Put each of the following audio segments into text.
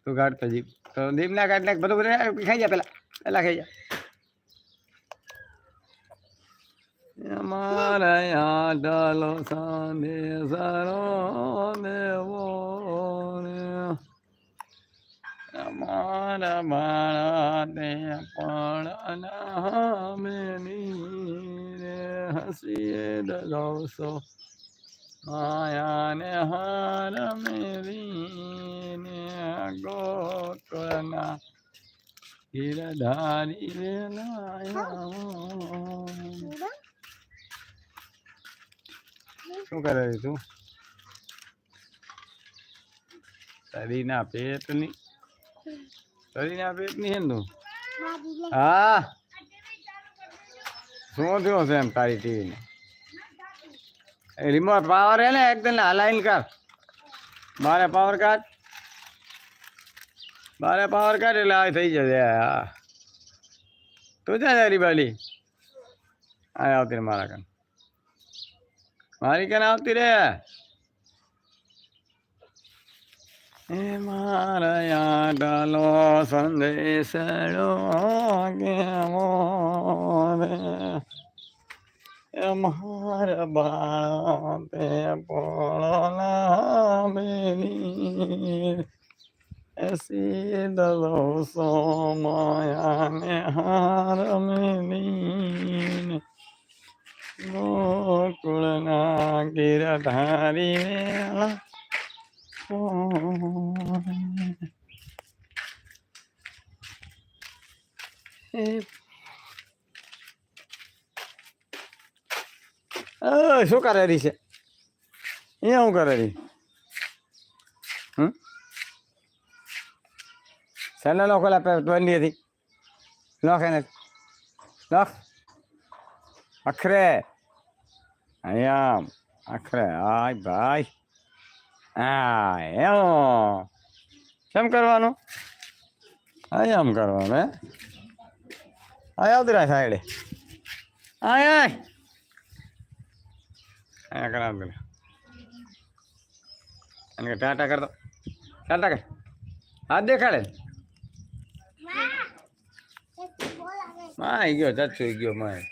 તું કાઢતો જીપ તો દીપ ના કાઢ નાખ બધું ખાઈ જા પેલા ખાઈ જા અમારા યા ડાલો સાંધે સારો દેવો અમારા બાળા તે પણ મેની હસીએ દોસો માયાને હાર મેરીને ગોકળના ગીરધારી વેલાયા શું કરે તું શરીરના પેટની હે તું હા શું થયું છે એમ તારી ટીવીને રિમોટ પાવર હે ને એકદમ હલાઈન કર બારે પાવર કાઢ એટલે આ થઈ જશે હા તું ક્યાં જાય બાલી આ આવતી રે મારા કાન મારી કાન આવતી રે એ મારા યા ડાલો સંદેશડો કેવો રે મારા બાળા તે પોળના બેની એસી દલો માયાને હાર મેલીને ગોકુળના ગીરધારી વેલા શું કરે રહી છે અહીંયા શું કરે રહી ચાલો લો ખોલા બંધી હતી લખ એને લખ અખરે અહીંયા અખરે હાય ભાઈ હા એમ કેમ કરવાનું હા એમ કરવાનું હે હા આવતી રાખ સાઈડે આય અહીંયા કરાવ અને ટાટા કર દો ટાટા કર હાથ દેખાડે માં ગયો ચચ્છુ ગયો માં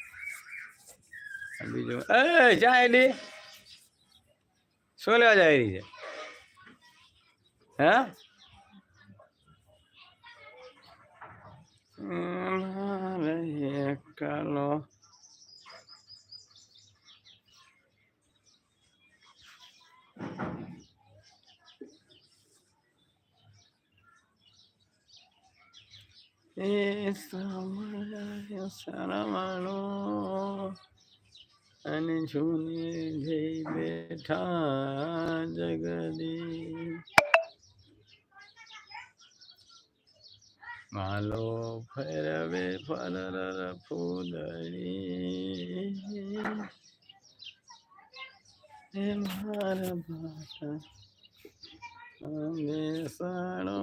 બીજું એ ચા એડી શું લેવા જાય રહી છે હે કાલો એ સરવાળો અને જૂને જઈ બેઠા જગદી માલો ફેરવે ફરર ફૂદડી હે મારા બાટા બેસાડો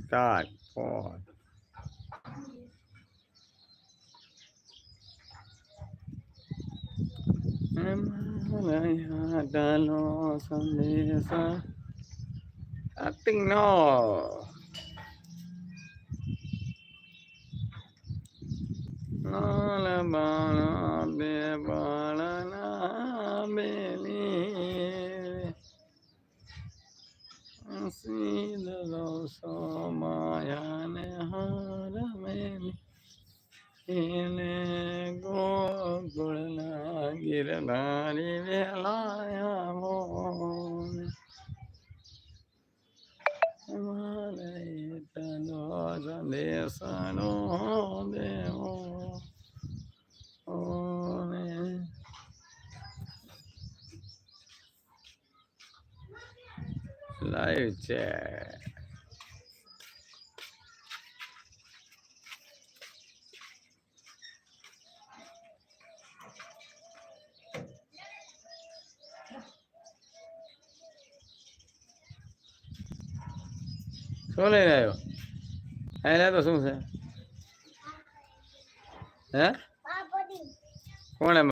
Start, pause. Adalah sandesa, acting no. Nala bala de bala na beli. Sidalo somayane harameni ine gogulna girdhari velayamon malaytano sandesano devo one live chat શું લઈને આવ્યો એને તો શું છે હે કોણે